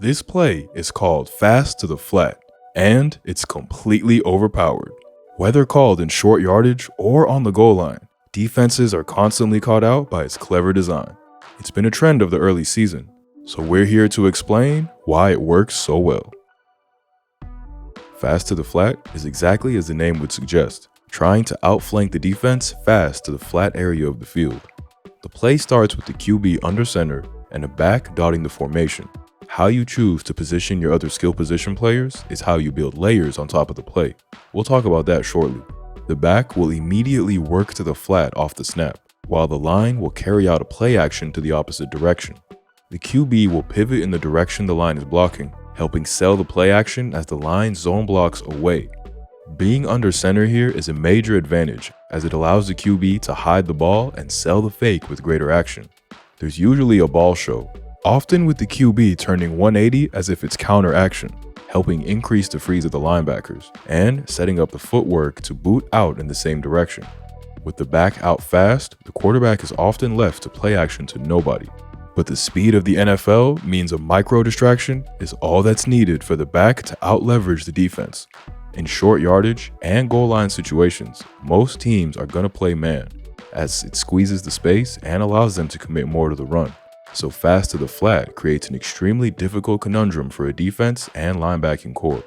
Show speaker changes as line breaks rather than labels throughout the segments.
This play is called fast to the flat, and it's completely overpowered. Whether called in short yardage or on the goal line, defenses are constantly caught out by its clever design. It's been a trend of the early season, so we're here to explain why it works so well. Fast to the flat is exactly as the name would suggest, trying to outflank the defense fast to the flat area of the field. The play starts with the QB under center and a back dotting the formation. How you choose to position your other skill position players is how you build layers on top of the play. We'll talk about that shortly. The back will immediately work to the flat off the snap, while the line will carry out a play action to the opposite direction. The QB will pivot in the direction the line is blocking, helping sell the play action as the line zone blocks away. Being under center here is a major advantage as it allows the QB to hide the ball and sell the fake with greater action. There's usually a ball show, often with the QB turning 180 as if it's counter action, helping increase the freeze of the linebackers and setting up the footwork to boot out in the same direction. With the back out fast, the quarterback is often left to play action to nobody. But the speed of the NFL means a micro distraction is all that's needed for the back to out-leverage the defense. In short yardage and goal line situations, most teams are going to play man, as it squeezes the space and allows them to commit more to the run. So fast to the flat creates an extremely difficult conundrum for a defense and linebacking core.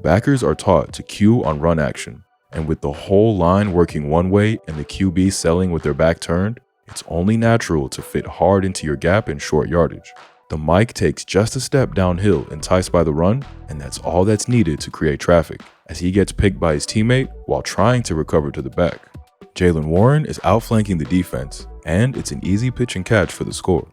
Backers are taught to cue on run action, and with the whole line working one way and the QB selling with their back turned, it's only natural to fit hard into your gap in short yardage. The Mike takes just a step downhill enticed by the run, and that's all that's needed to create traffic, as he gets picked by his teammate while trying to recover to the back. Jaylen Warren is outflanking the defense, and it's an easy pitch and catch for the score.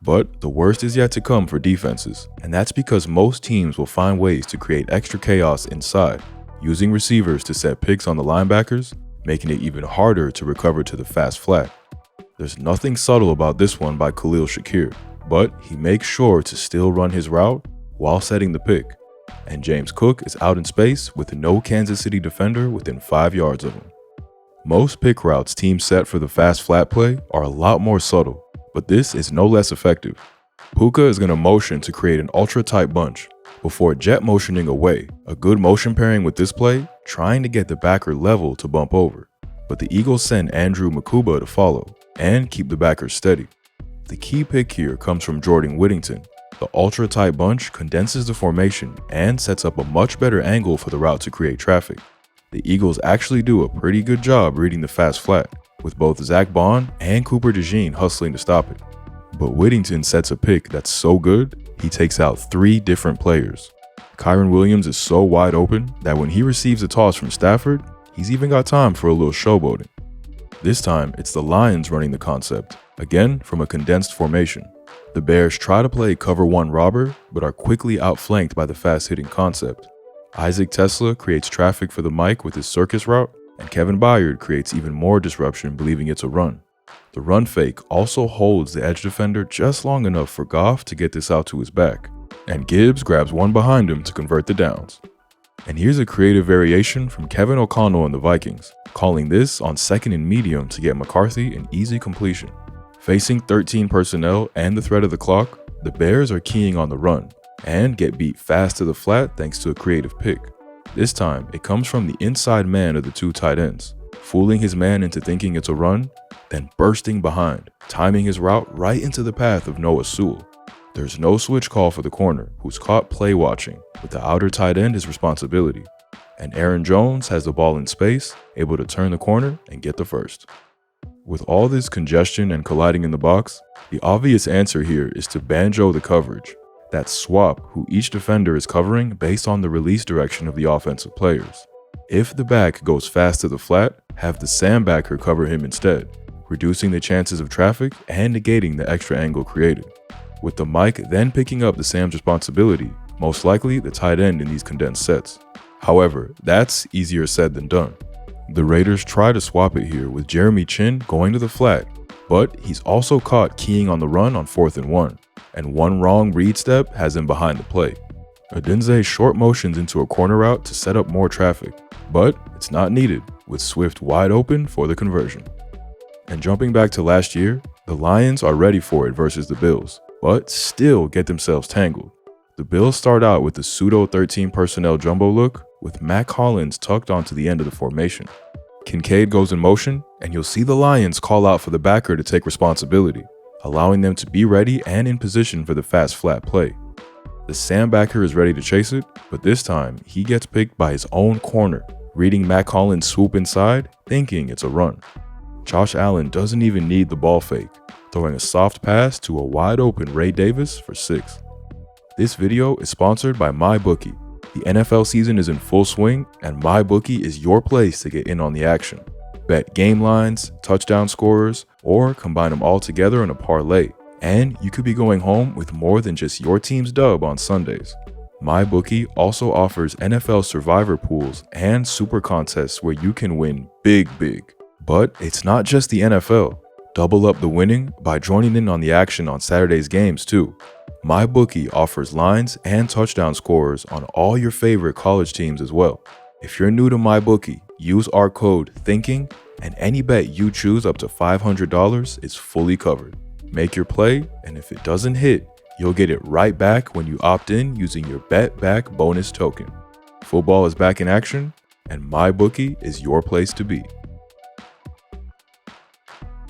But the worst is yet to come for defenses, and that's because most teams will find ways to create extra chaos inside, using receivers to set picks on the linebackers, making it even harder to recover to the fast flat. There's nothing subtle about this one by Khalil Shakir, but he makes sure to still run his route while setting the pick, and James Cook is out in space with no Kansas City defender within 5 yards of him. Most pick routes teams set for the fast flat play are a lot more subtle, but this is no less effective. Puka is going to motion to create an ultra-tight bunch before jet motioning away, a good motion pairing with this play, trying to get the backer level to bump over. But the Eagles send Andrew Makuba to follow and keep the backers steady. The key pick here comes from Jordan Whittington. The ultra-tight bunch condenses the formation and sets up a much better angle for the route to create traffic. The Eagles actually do a pretty good job reading the fast flat, with both Zach Bond and Cooper DeJean hustling to stop it. But Whittington sets a pick that's so good, he takes out 3 different players. Kyron Williams is so wide open that when he receives a toss from Stafford, he's even got time for a little showboating. This time, it's the Lions running the concept, again from a condensed formation. The Bears try to play cover 1 robber, but are quickly outflanked by the fast-hitting concept. Isaac Tesla creates traffic for the Mike with his circus route, and Kevin Byard creates even more disruption believing it's a run. The run fake also holds the edge defender just long enough for Goff to get this out to his back, and Gibbs grabs one behind him to convert the downs. And here's a creative variation from Kevin O'Connell and the Vikings, calling this on 2nd and medium to get McCarthy an easy completion. Facing 13 personnel and the threat of the clock, the Bears are keying on the run, and get beat fast to the flat thanks to a creative pick. This time, it comes from the inside man of the 2 tight ends, fooling his man into thinking it's a run, then bursting behind, timing his route right into the path of Noah Sewell. There's no switch call for the corner, who's caught play watching, with the outer tight end his responsibility. And Aaron Jones has the ball in space, able to turn the corner and get the first. With all this congestion and colliding in the box, the obvious answer here is to banjo the coverage. That swap who each defender is covering based on the release direction of the offensive players. If the back goes fast to the flat, have the Sam backer cover him instead, reducing the chances of traffic and negating the extra angle created. With the Mike then picking up the Sam's responsibility, most likely the tight end in these condensed sets. However, that's easier said than done. The Raiders try to swap it here with Jeremy Chin going to the flat, but he's also caught keying on the run on 4th and 1, and one wrong read step has him behind the play. Odunze short motions into a corner route to set up more traffic, but it's not needed, with Swift wide open for the conversion. And jumping back to last year, the Lions are ready for it versus the Bills, but still get themselves tangled. The Bills start out with the pseudo 13 personnel jumbo look with Mac Hollins tucked onto the end of the formation. Kincaid goes in motion, and you'll see the Lions call out for the backer to take responsibility, allowing them to be ready and in position for the fast flat play. The Sam backer is ready to chase it, but this time he gets picked by his own corner, reading Mac Hollins' swoop inside, thinking it's a run. Josh Allen doesn't even need the ball fake, throwing a soft pass to a wide open Ray Davis for 6. This video is sponsored by MyBookie. The NFL season is in full swing, and MyBookie is your place to get in on the action. Bet game lines, touchdown scorers, or combine them all together in a parlay, and you could be going home with more than just your team's dub on Sundays. MyBookie also offers NFL survivor pools and super contests where you can win big. But it's not just the NFL. Double up the winning by joining in on the action on Saturday's games too. MyBookie offers lines and touchdown scorers on all your favorite college teams as well. If you're new to MyBookie, use our code THINKING, and any bet you choose up to $500 is fully covered. Make your play, and if it doesn't hit, you'll get it right back when you opt in using your Bet Back bonus token. Football is back in action, and MyBookie is your place to be.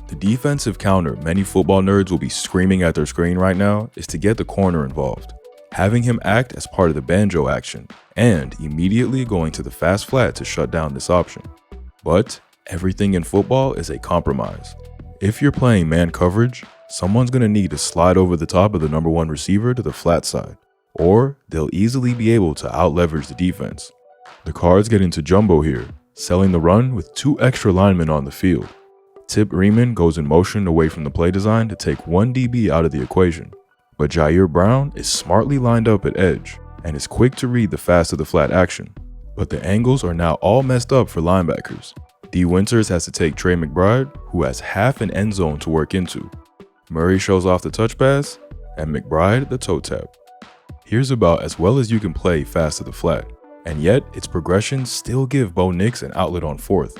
The defensive counter many football nerds will be screaming at their screen right now is to get the corner involved, having him act as part of the banjo action, and immediately going to the fast flat to shut down this option. But everything in football is a compromise. If you're playing man coverage, someone's going to need to slide over the top of the number 1 receiver to the flat side, or they'll easily be able to out-leverage the defense. The Cards get into jumbo here, selling the run with 2 extra linemen on the field. Tip Riemann goes in motion away from the play design to take 1 DB out of the equation, but Jair Brown is smartly lined up at edge and is quick to read the fast of the flat action. But the angles are now all messed up for linebackers. D. Winters has to take Trey McBride, who has half an end zone to work into. Murray shows off the touch pass, and McBride the toe tap. Here's about as well as you can play fast to the flat, and yet its progressions still give Bo Nix an outlet on 4th.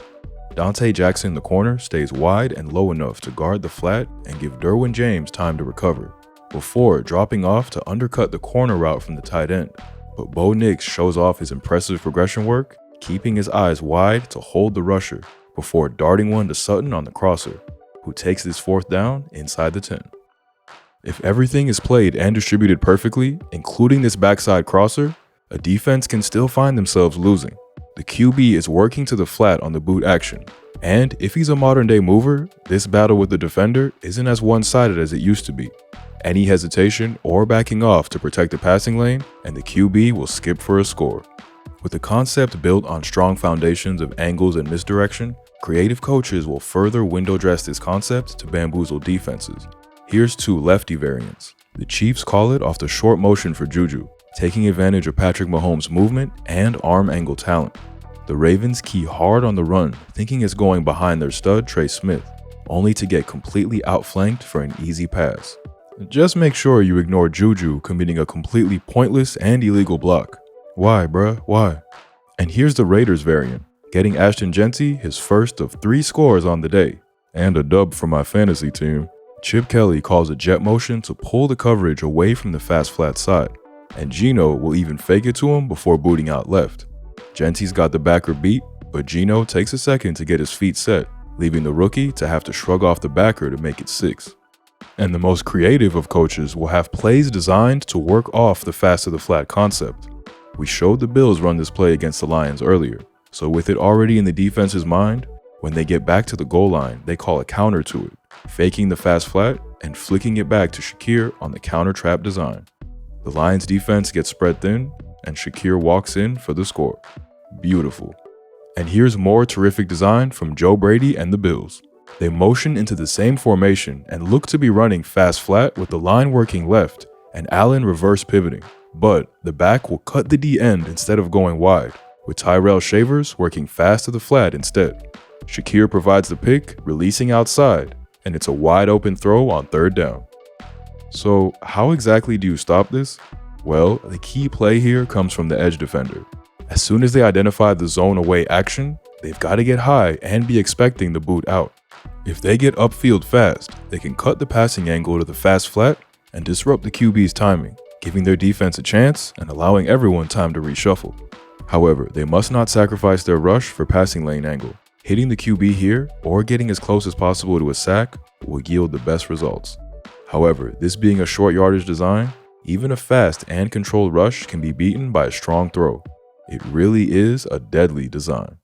Dante Jackson, the corner, stays wide and low enough to guard the flat and give Derwin James time to recover, before dropping off to undercut the corner route from the tight end. But Bo Nix shows off his impressive progression work, keeping his eyes wide to hold the rusher, before darting one to Sutton on the crosser, who takes this 4th down inside the 10. If everything is played and distributed perfectly, including this backside crosser, a defense can still find themselves losing. The QB is working to the flat on the boot action, and if he's a modern day mover, this battle with the defender isn't as one-sided as it used to be. Any hesitation or backing off to protect the passing lane, and the QB will skip for a score. With a concept built on strong foundations of angles and misdirection, creative coaches will further window dress this concept to bamboozle defenses. Here's 2 lefty variants. The Chiefs call it off the short motion for Juju, taking advantage of Patrick Mahomes' movement and arm angle talent. The Ravens key hard on the run, thinking it's going behind their stud Trey Smith, only to get completely outflanked for an easy pass. Just make sure you ignore Juju committing a completely pointless and illegal block. Why, bruh? Why? And here's the Raiders variant, getting Ashton Genty his first of 3 scores on the day, and a dub for my fantasy team. Chip Kelly calls a jet motion to pull the coverage away from the fast flat side, and Geno will even fake it to him before booting out left. Genty's got the backer beat, but Geno takes a second to get his feet set, leaving the rookie to have to shrug off the backer to make it 6. And the most creative of coaches will have plays designed to work off the fast to the flat concept. We showed the Bills run this play against the Lions earlier, so with it already in the defense's mind, when they get back to the goal line, they call a counter to it, faking the fast flat and flicking it back to Shakir on the counter trap design. The Lions defense gets spread thin, and Shakir walks in for the score. Beautiful. And here's more terrific design from Joe Brady and the Bills. They motion into the same formation and look to be running fast flat with the line working left and Allen reverse pivoting. But the back will cut the D end instead of going wide, with Tyrell Shavers working fast to the flat instead. Shakir provides the pick, releasing outside, and it's a wide open throw on 3rd down. So how exactly do you stop this? Well, the key play here comes from the edge defender. As soon as they identify the zone away action, they've got to get high and be expecting the boot out. If they get upfield fast, they can cut the passing angle to the fast flat and disrupt the QB's timing, giving their defense a chance and allowing everyone time to reshuffle. However, they must not sacrifice their rush for passing lane angle. Hitting the QB here, or getting as close as possible to a sack, will yield the best results. However, this being a short yardage design, even a fast and controlled rush can be beaten by a strong throw. It really is a deadly design.